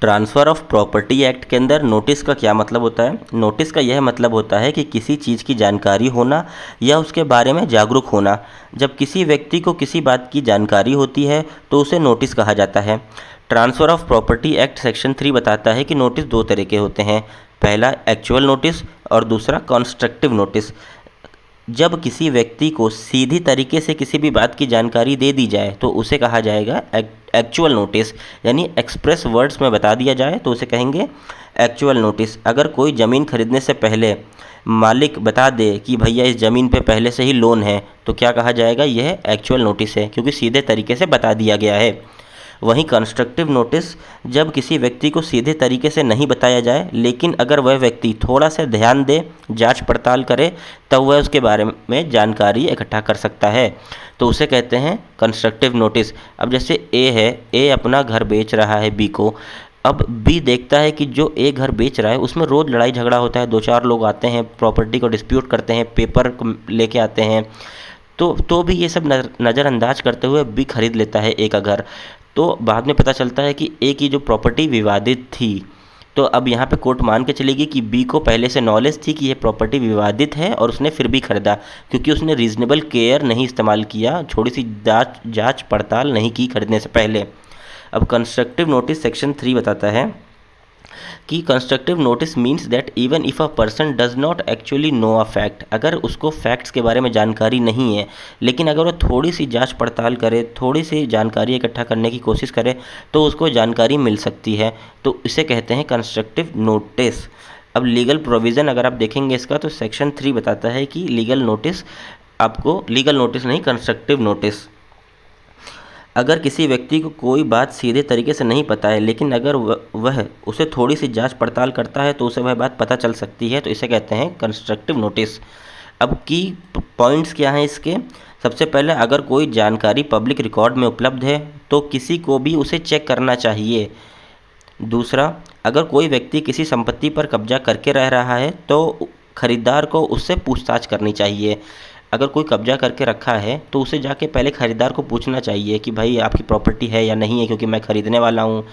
Transfer of property act के अंदर notice का क्या मतलब होता है? नोटिस का यह मतलब होता है कि किसी चीज़ की जानकारी होना या उसके बारे में जागरूक होना। जब किसी व्यक्ति को किसी बात की जानकारी होती है तो उसे नोटिस कहा जाता है। Transfer of property act section 3 बताता है कि नोटिस दो तरह के होते हैं। पहला एक्चुअल नोटिस और दूसरा कंस्ट्रक्टिव नोटिस। जब किसी व्यक्ति को सीधी तरीके से किसी भी बात की जानकारी दे दी जाए तो उसे कहा जाएगा एक्चुअल नोटिस, यानी एक्सप्रेस वर्ड्स में बता दिया जाए तो उसे कहेंगे एक्चुअल नोटिस। अगर कोई ज़मीन खरीदने से पहले मालिक बता दे कि भैया इस ज़मीन पे पहले से ही लोन है तो क्या कहा जाएगा? यह एक्चुअल नोटिस है, क्योंकि सीधे तरीके से बता दिया गया है। वहीं कंस्ट्रक्टिव नोटिस, जब किसी व्यक्ति को सीधे तरीके से नहीं बताया जाए लेकिन अगर वह व्यक्ति थोड़ा सा ध्यान दे, जांच पड़ताल करे, तब वह उसके बारे में जानकारी इकट्ठा कर सकता है, तो उसे कहते हैं कंस्ट्रक्टिव नोटिस। अब जैसे ए है, ए अपना घर बेच रहा है बी को। अब बी देखता है कि जो ए घर बेच रहा है उसमें रोज़ लड़ाई झगड़ा होता है, दो चार लोग आते हैं, प्रॉपर्टी को डिस्प्यूट करते हैं, पेपर लेके आते हैं, तो भी ये सब नज़रअंदाज करते हुए बी खरीद लेता है ए का घर। तो बाद में पता चलता है कि ए की जो प्रॉपर्टी विवादित थी, तो अब यहाँ पे कोर्ट मान के चलेगी कि बी को पहले से नॉलेज थी कि ये प्रॉपर्टी विवादित है और उसने फिर भी खरीदा, क्योंकि उसने रीजनेबल केयर नहीं इस्तेमाल किया, थोड़ी सी जांच पड़ताल नहीं की खरीदने से पहले। अब कंस्ट्रक्टिव नोटिस सेक्शन 3 बताता है कि constructive notice means that even if a person does not actually know a fact, अगर उसको फैक्ट्स के बारे में जानकारी नहीं है लेकिन अगर वो थोड़ी सी जांच पड़ताल करे, थोड़ी सी जानकारी इकट्ठा करने की कोशिश करे तो उसको जानकारी मिल सकती है, तो इसे कहते हैं कंस्ट्रक्टिव नोटिस। अब लीगल प्रोविज़न अगर आप देखेंगे इसका, तो सेक्शन 3 बताता है कि लीगल नोटिस नहीं, कंस्ट्रक्टिव नोटिस। अगर किसी व्यक्ति को कोई बात सीधे तरीके से नहीं पता है लेकिन अगर वह उसे थोड़ी सी जांच पड़ताल करता है तो उसे वह बात पता चल सकती है, तो इसे कहते हैं कंस्ट्रक्टिव नोटिस। अब की पॉइंट्स क्या हैं इसके? सबसे पहले, अगर कोई जानकारी पब्लिक रिकॉर्ड में उपलब्ध है तो किसी को भी उसे चेक करना चाहिए। दूसरा, अगर कोई व्यक्ति किसी संपत्ति पर कब्जा करके रह रहा है तो खरीदार को उससे पूछताछ करनी चाहिए। अगर कोई कब्जा करके रखा है तो उसे जाके पहले खरीदार को पूछना चाहिए कि भाई आपकी प्रॉपर्टी है या नहीं है, क्योंकि मैं खरीदने वाला हूँ,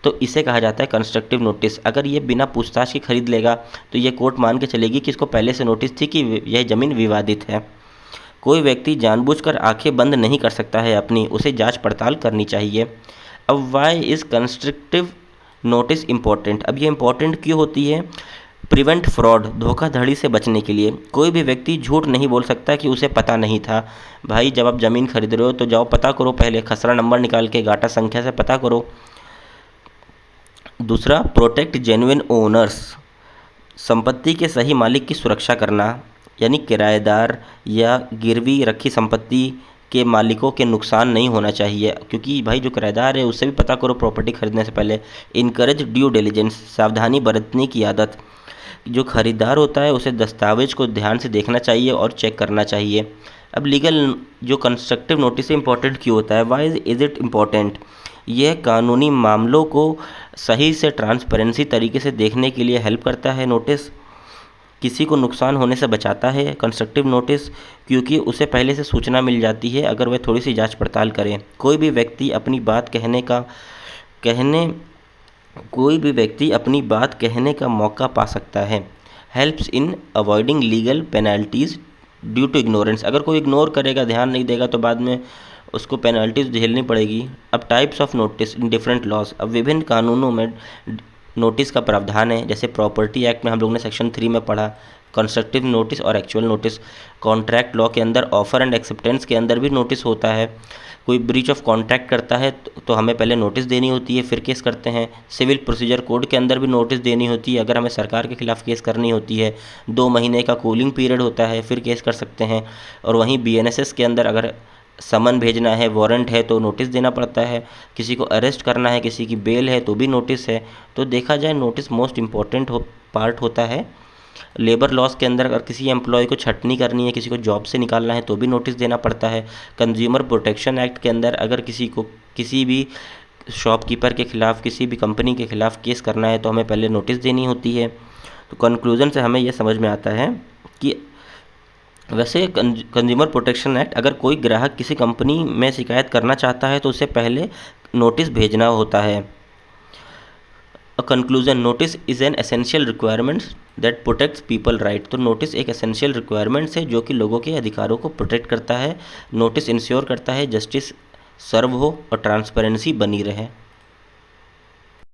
तो इसे कहा जाता है कंस्ट्रक्टिव नोटिस। अगर ये बिना पूछताछ के खरीद लेगा तो ये कोर्ट मान के चलेगी कि इसको पहले से नोटिस थी कि यह ज़मीन विवादित है। कोई व्यक्ति जानबूझकर आंखें बंद नहीं कर सकता है अपनी, उसे जांच पड़ताल करनी चाहिए। अब why is constructive notice important? अब ये इम्पॉर्टेंट क्यों होती है? प्रिवेंट फ्रॉड, धोखाधड़ी से बचने के लिए। कोई भी व्यक्ति झूठ नहीं बोल सकता कि उसे पता नहीं था। भाई जब आप ज़मीन खरीद रहे हो तो जाओ पता करो, पहले खसरा नंबर निकाल के गाटा संख्या से पता करो। दूसरा, प्रोटेक्ट जेन्युइन ओनर्स, संपत्ति के सही मालिक की सुरक्षा करना, यानी किराएदार या गिरवी रखी संपत्ति के मालिकों के नुकसान नहीं होना चाहिए, क्योंकि भाई जो किराएदार है उससे भी पता करो प्रॉपर्टी खरीदने से पहले। इनकरेज ड्यू डिलिजेंस, सावधानी बरतने की आदत। जो खरीदार होता है उसे दस्तावेज को ध्यान से देखना चाहिए और चेक करना चाहिए। अब लीगल जो कंस्ट्रक्टिव नोटिस से इम्पोर्टेंट क्यों होता है? Why is it important? यह कानूनी मामलों को सही से ट्रांसपेरेंसी तरीके से देखने के लिए हेल्प करता है। नोटिस किसी को नुकसान होने से बचाता है कंस्ट्रक्टिव नोटिस, क्योंकि उसे पहले से सूचना मिल जाती है अगर वह थोड़ी सी जांच पड़ताल करे। कोई भी व्यक्ति अपनी बात कहने का मौका पा सकता है। Helps in avoiding legal penalties due to ignorance, अगर कोई इग्नोर करेगा, ध्यान नहीं देगा, तो बाद में उसको पेनल्टीज झेलनी पड़ेगी। अब types of notice in different laws, अब विभिन्न कानूनों में नोटिस का प्रावधान है। जैसे प्रॉपर्टी एक्ट में हम लोग ने सेक्शन 3 में पढ़ा कंस्ट्रक्टिव नोटिस और एक्चुअल नोटिस। कॉन्ट्रैक्ट लॉ के अंदर ऑफर एंड एक्सेप्टेंस के अंदर भी नोटिस होता है। कोई ब्रीच ऑफ कॉन्ट्रैक्ट करता है तो हमें पहले नोटिस देनी होती है, फिर केस करते हैं। सिविल प्रोसीजर कोड के अंदर भी नोटिस देनी होती है अगर हमें सरकार के खिलाफ केस करनी होती है। 2 महीने का कूलिंग पीरियड होता है, फिर केस कर सकते हैं। और वहीं BNSS के अंदर अगर समन भेजना है, वारंट है, तो नोटिस देना पड़ता है। किसी को अरेस्ट करना है, किसी की बेल है, तो भी नोटिस है। तो देखा जाए नोटिस मोस्ट इम्पॉर्टेंट पार्ट होता है। लेबर लॉज के अंदर अगर किसी एम्प्लॉय को छटनी करनी है, किसी को जॉब से निकालना है, तो भी नोटिस देना पड़ता है। कंज्यूमर प्रोटेक्शन एक्ट के अंदर अगर किसी को किसी भी शॉपकीपर के खिलाफ, किसी भी कंपनी के खिलाफ केस करना है तो हमें पहले नोटिस देनी होती है। तो कंक्लूजन से हमें यह समझ में आता है कि वैसे कंज्यूमर प्रोटेक्शन एक्ट, अगर कोई ग्राहक किसी कंपनी में शिकायत करना चाहता है तो उसे पहले नोटिस भेजना होता है। A conclusion, notice is an essential requirement that protects people right. तो नोटिस एक एसेंशियल रिक्वायरमेंट्स है जो कि लोगों के अधिकारों को प्रोटेक्ट करता है। नोटिस इंश्योर करता है जस्टिस सर्व हो और ट्रांसपेरेंसी बनी रहे।